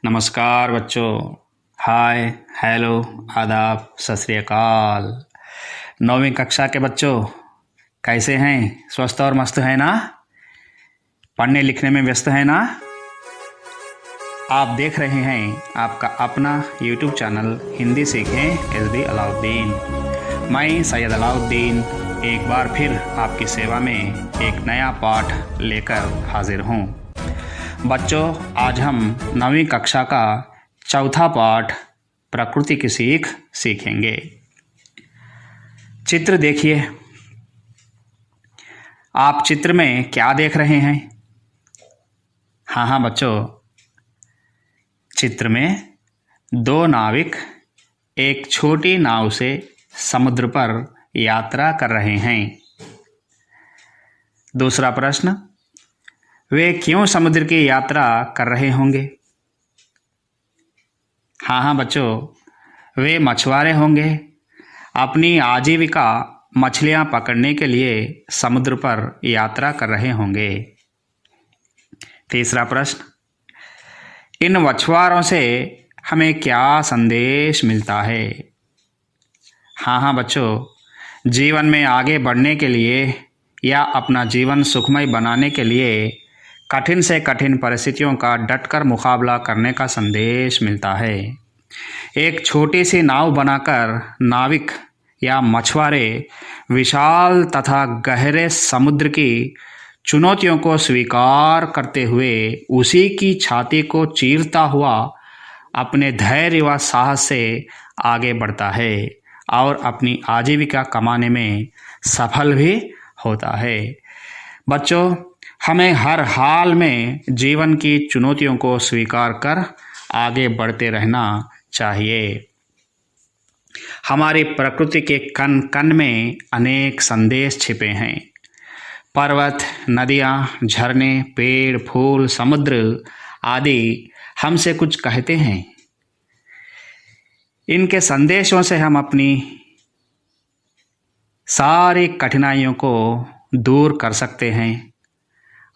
नमस्कार बच्चों। हाय, हेलो, आदाब, सत श्री अकाल। 9वीं कक्षा के बच्चों कैसे हैं? स्वस्थ और मस्त हैं ना? पढ़ने लिखने में व्यस्त हैं ना? आप देख रहे हैं आपका अपना YouTube चैनल हिंदी सीखें SD अलाउद्दीन। मैं सैयद अलाउद्दीन एक बार फिर आपकी सेवा में एक नया पाठ लेकर हाजिर हूँ। बच्चों, आज हम 9वीं कक्षा का चौथा पाठ प्रकृति की सीख सीखेंगे। चित्र देखिए। आप चित्र में क्या देख रहे हैं? हाँ बच्चों, चित्र में दो नाविक एक छोटी नाव से समुद्र पर यात्रा कर रहे हैं। दूसरा प्रश्न, वे क्यों समुद्र की यात्रा कर रहे होंगे? हाँ बच्चों, वे मछुआरे होंगे। अपनी आजीविका मछलियाँ पकड़ने के लिए समुद्र पर यात्रा कर रहे होंगे। तीसरा प्रश्न, इन मछुआरों से हमें क्या संदेश मिलता है? हाँ बच्चों, जीवन में आगे बढ़ने के लिए या अपना जीवन सुखमय बनाने के लिए कठिन से कठिन परिस्थितियों का डटकर मुकाबला करने का संदेश मिलता है। एक छोटी सी नाव बनाकर नाविक या मछुआरे विशाल तथा गहरे समुद्र की चुनौतियों को स्वीकार करते हुए उसी की छाती को चीरता हुआ अपने धैर्य व साहस से आगे बढ़ता है और अपनी आजीविका कमाने में सफल भी होता है। बच्चों, हमें हर हाल में जीवन की चुनौतियों को स्वीकार कर आगे बढ़ते रहना चाहिए। हमारी प्रकृति के कण कण में अनेक संदेश छिपे हैं। पर्वत, नदियाँ, झरने, पेड़, फूल, समुद्र आदि हमसे कुछ कहते हैं। इनके संदेशों से हम अपनी सारी कठिनाइयों को दूर कर सकते हैं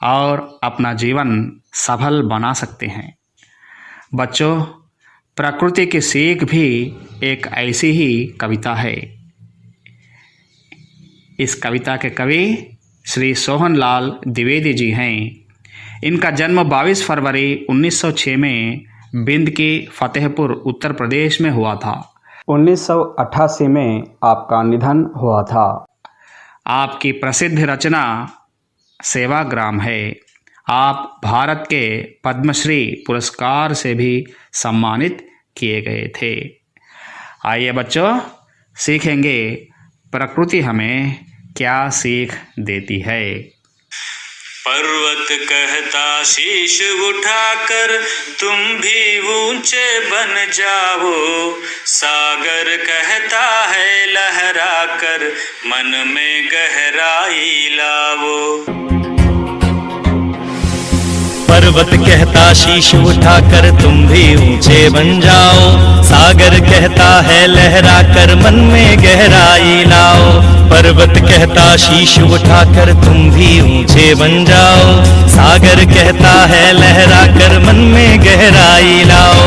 और अपना जीवन सफल बना सकते हैं। बच्चों, प्रकृति की सीख भी एक ऐसी ही कविता है। इस कविता के कवि श्री सोहनलाल द्विवेदी जी हैं। इनका जन्म 22 फरवरी 1906 में बिंद की फतेहपुर उत्तर प्रदेश में हुआ था। 1988 में आपका निधन हुआ था। आपकी प्रसिद्ध रचना सेवाग्राम है। आप भारत के पद्मश्री पुरस्कार से भी सम्मानित किए गए थे। आइए बच्चों, सीखेंगे प्रकृति हमें क्या सीख देती है। पर्वत कहता शीश उठाकर तुम भी ऊंचे बन जाओ, सागर कहता है लहरा कर मन में गहराई लाओ। पर्वत कहता शीश उठाकर तुम भी ऊंचे बन जाओ, सागर कहता है लहरा कर मन में गहराई लाओ। पर्वत कहता शीश उठाकर तुम भी ऊंचे बन जाओ, सागर कहता है लहरा कर मन में गहराई लाओ।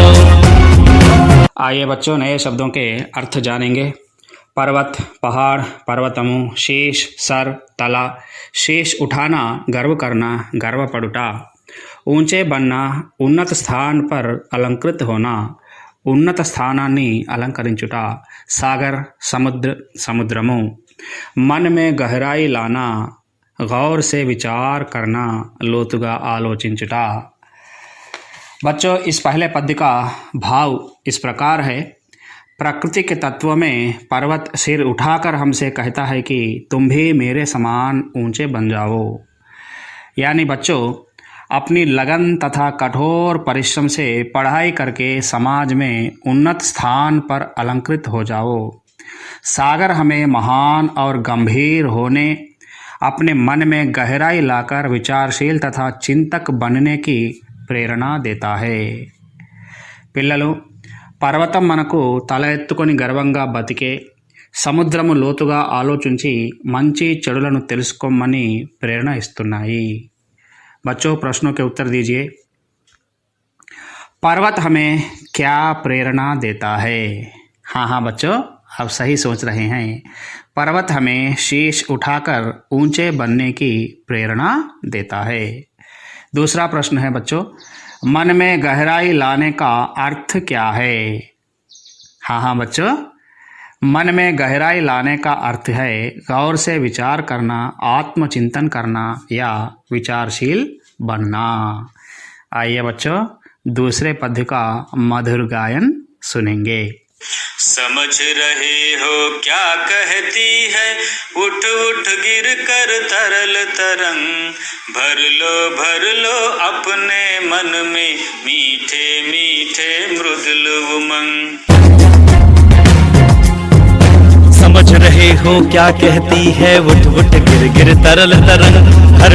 आइए बच्चों, नए शब्दों के अर्थ जानेंगे। पर्वत, पहाड़, पर्वतमु, शीश, सर, तला। शीश उठाना, गर्व करना, गर्व पड़ुटा। ऊंचे बनना, उन्नत स्थान पर अलंकृत होना, ఉన్నత స్థానాన్ని అలంకరించుట। सागर, समुद्र, समुद्रमु। मन में गहराई लाना, गौर से विचार करना, लोतुगा आलोचिंచుట। बच्चों, इस पहले पद्य का भाव इस प्रकार है। प्रकृति के तत्व में पर्वत सिर उठाकर हमसे कहता है कि तुम भी मेरे समान ऊंचे बन जाओ। यानी बच्चों, अपनी लगन तथा कठोर परिश्रम से पढ़ाई करके समाज में उन्नत स्थान पर अलंकृत हो जाओ। सागर हमें महान और गंभीर होने, अपने मन में गहराई लाकर विचारशील तथा चिंतक बनने की प्रेरणा देता है। పిల్లలు, పర్వతం మనకు తల ఎత్తుకొని గర్వంగా బతికే, సముద్రము లోతుగా ఆలోచించి మంచి చెడులను తెలుసుకోమని ప్రేరణ ఇస్తున్నాయి। बच्चों, प्रश्नों के उत्तर दीजिए। पर्वत हमें क्या प्रेरणा देता है? हाँ हाँ बच्चों, आप सही सोच रहे हैं। पर्वत हमें शीश उठाकर ऊंचे बनने की प्रेरणा देता है। दूसरा प्रश्न है बच्चों, मन में गहराई लाने का अर्थ क्या है? हाँ हाँ बच्चों, मन में गहराई लाने का अर्थ है गौर से विचार करना, आत्मचिंतन करना या विचारशील बनना। आइए बच्चों, दूसरे पद्य का मधुर गायन सुनेंगे। समझ रहे हो क्या कहती है, उठ उठ गिर कर तरल तरंग, भर लो अपने मन में मीठे मीठे मृदुल उमंग। समझ रहे हो क्या कहती है, उठ उठ गिर गिर तरल तरंग, भर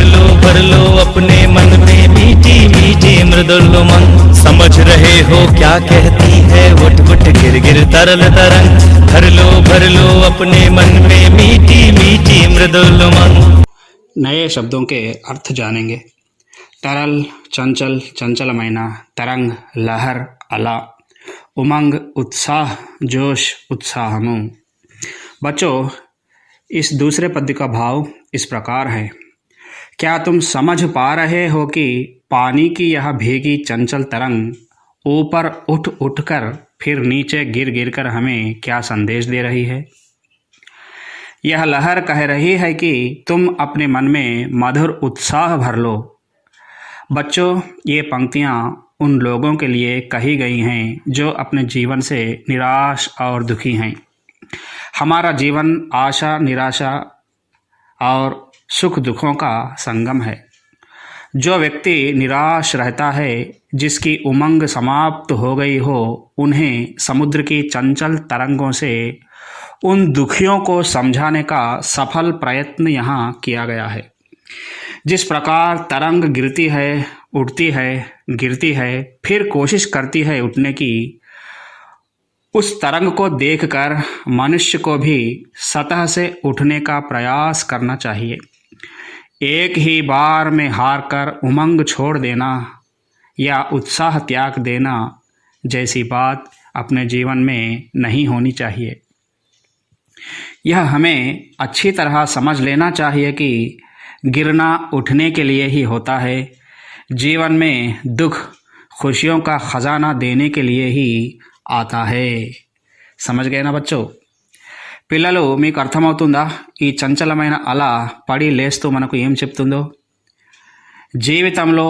लो अपने मन में मीठी मीठी मृदुल उमंग। समझ रहे हो क्या कहती है, उठ उठ गिर गिर तरल तरंग, भर लो अपने मन में मीठी मीठी मृदुल उमंग। नए शब्दों के अर्थ जानेंगे। तरल चंचल, चंचलमैना, तरंग लहर, अला, उमंग उत्साह, जोश, उत्साहमु। बच्चों, इस दूसरे पद्य का भाव इस प्रकार है। क्या तुम समझ पा रहे हो कि पानी की यह भीगी चंचल तरंग ऊपर उठ उठकर फिर नीचे गिर गिर कर हमें क्या संदेश दे रही है? यह लहर कह रही है कि तुम अपने मन में मधुर उत्साह भर लो। बच्चों, ये पंक्तियाँ उन लोगों के लिए कही गई हैं जो अपने जीवन से निराश और दुखी हैं। हमारा जीवन आशा, निराशा और सुख दुखों का संगम है। जो व्यक्ति निराश रहता है, जिसकी उमंग समाप्त हो गई हो, उन्हें समुद्र की चंचल तरंगों से उन दुखियों को समझाने का सफल प्रयत्न यहाँ किया गया है। जिस प्रकार तरंग गिरती है, उठती है, गिरती है, फिर कोशिश करती है उठने की, उस तरंग को देखकर मनुष्य को भी सतह से उठने का प्रयास करना चाहिए। एक ही बार में हार कर उमंग छोड़ देना या उत्साह त्याग देना जैसी बात अपने जीवन में नहीं होनी चाहिए। यह हमें अच्छी तरह समझ लेना चाहिए कि गिरना उठने के लिए ही होता है। जीवन में दुख खुशियों का खजाना देने के लिए ही आता है। समझ गए ना बच्चों? పిల్లలు మీకు అర్థమవుతుందా ఈ చంచలమైన అల పడి లేస్తూ మనకు ఏం చెప్తుందో? జీవితంలో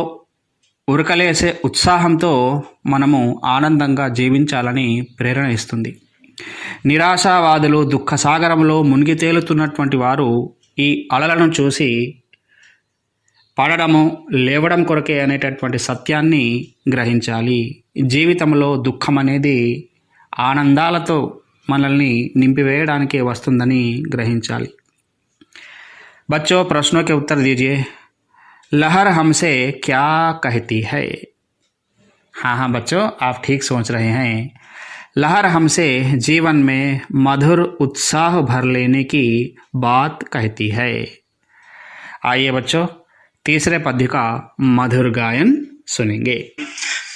ఉరకలేసే ఉత్సాహంతో మనము ఆనందంగా జీవించాలని ప్రేరణ ఇస్తుంది. నిరాశావాదులు దుఃఖసాగరంలో మునిగి తేలుతున్నటువంటి వారు ఈ అలలను చూసి పడడము లేవడం కొరకే అనేటటువంటి సత్యాన్ని గ్రహించాలి. జీవితంలో దుఃఖం అనేది ఆనందాలతో మనల్ని నింపివేయడానికే వస్తుందని గ్రహించాలి. बच्चों, प्रश्नों के उत्तर दीजिए। लहर हमसे क्या कहती है? हाँ हाँ बच्चों, आप ठीक सोच रहे हैं। लहर हमसे जीवन में मधुर उत्साह भर लेने की बात कहती है। आइए बच्चों, तीसरे पद्य का मधुर गायन सुनेंगे।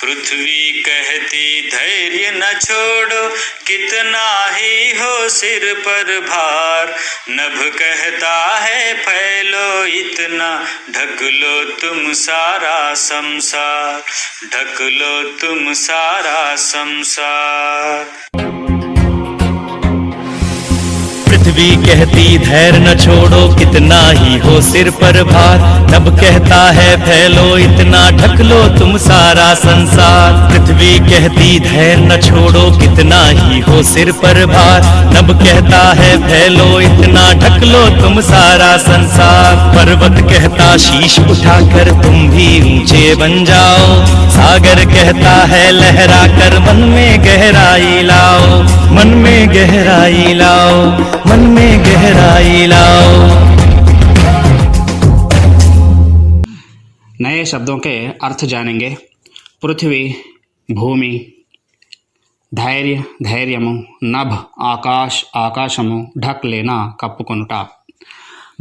पृथ्वी कहती धैर्य न छोड़ो, कितना ही हो सिर पर भार, नभ कहता है फैलो इतना, ढक लो तुम सारा संसार, ढक लो तुम सारा संसार। पृथ्वी कहती धैर्य न छोड़ो, कितना ही हो सिर पर भार, नभ कहता है फैलो इतना, ढक लो तुम सारा संसार। पृथ्वी कहती धैर्य न छोड़ो, कितना ही हो सिर पर भार, नभ कहता है फैलो इतना, ढक लो तुम सारा संसार। पर्वत कहता शीश उठाकर तुम भी ऊंचे बन जाओ, सागर कहता है लहरा कर मन में गहराई लाओ, मन में गहराई लाओ, मन में गहराई लाओ। नए शब्दों के अर्थ जानेंगे। पृथ्वी भूमि, धैर्य धैर्यము, नभ आकाश आकाशము, ढक लेना कప్పుకొనుట।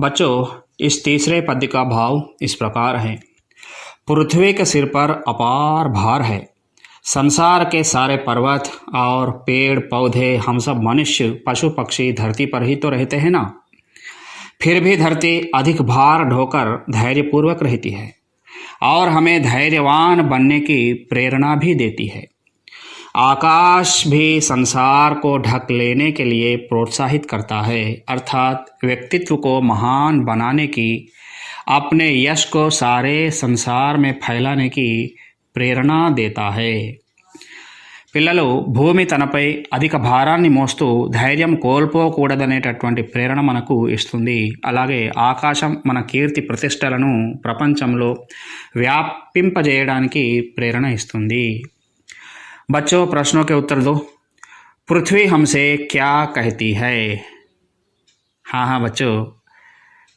बच्चों, इस तीसरे पद्य का भाव इस प्रकार है। पृथ्वी के सिर पर अपार भार है, संसार के सारे पर्वत और पेड़ पौधे, हम सब मनुष्य, पशु पक्षी धरती पर ही तो रहते हैं ना। फिर भी धरती अधिक भार ढोकर धैर्यपूर्वक रहती है और हमें धैर्यवान बनने की प्रेरणा भी देती है। आकाश भी संसार को ढक लेने के लिए प्रोत्साहित करता है, अर्थात व्यक्तित्व को महान बनाने की, अपने यश को सारे संसार में फैलाने की ప్రేరణ देता है। పిల్లలు భూమి తనపై అధిక భారాన్ని మోస్తూ ధైర్యం కోల్పోకూడదనేటటువంటి ప్రేరణ మనకు ఇస్తుంది। అలాగే ఆకాశం మన కీర్తి ప్రతిష్టలను ప్రపంచంలో వ్యాపింపజేయడానికి ప్రేరణ ఇస్తుంది। बच्चों, प्रश्नों के उत्तर दो। पृथ्वी हमसे क्या कहती है? हाँ बच्चों,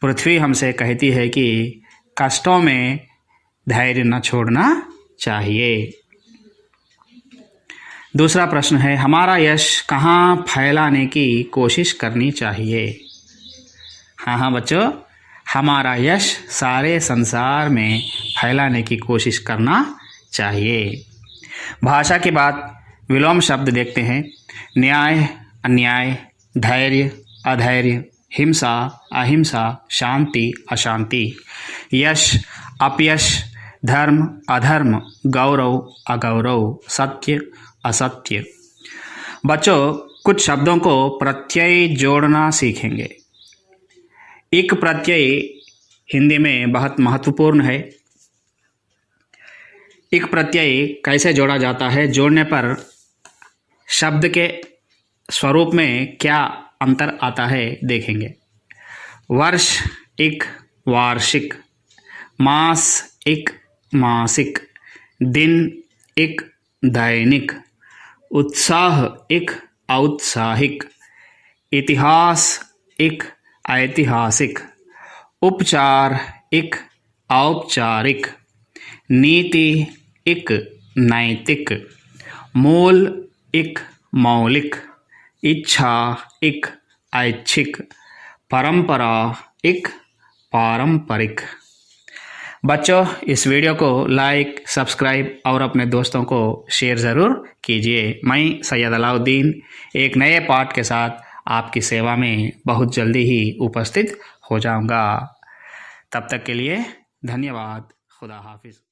पृथ्वी हमसे कहती है कि कष्टों में धैर्य न छोड़ना चाहिए। दूसरा प्रश्न है, हमारा यश कहाँ फैलाने की कोशिश करनी चाहिए? हाँ बच्चों, हमारा यश सारे संसार में फैलाने की कोशिश करना चाहिए। भाषा के बाद विलोम शब्द देखते हैं। न्याय, अन्याय, धैर्य, अधैर्य, हिंसा, अहिंसा, शांति, अशांति, यश, अपयश, धर्म, अधर्म, गौरव, अगौरव, सत्य, असत्य। बच्चों, कुछ शब्दों को प्रत्यय जोड़ना सीखेंगे। इक प्रत्यय हिंदी में बहुत महत्वपूर्ण है। इक प्रत्यय कैसे जोड़ा जाता है, जोड़ने पर शब्द के स्वरूप में क्या अंतर आता है देखेंगे। वर्ष एक वार्षिक, मास एक मासिक, दिन एक दैनिक, उत्साह एक औत्साहिक, इतिहास एक ऐतिहासिक, उपचार एक औपचारिक, नीति एक नैतिक, मूल एक मौलिक, इच्छा एक ऐच्छिक, परंपरा एक पारंपरिक। बच्चों, इस वीडियो को लाइक, सब्सक्राइब और अपने दोस्तों को शेयर ज़रूर कीजिए। मैं सैयद अलाउद्दीन एक नए पाठ के साथ आपकी सेवा में बहुत जल्दी ही उपस्थित हो जाऊंगा। तब तक के लिए धन्यवाद। खुदा हाफिज़।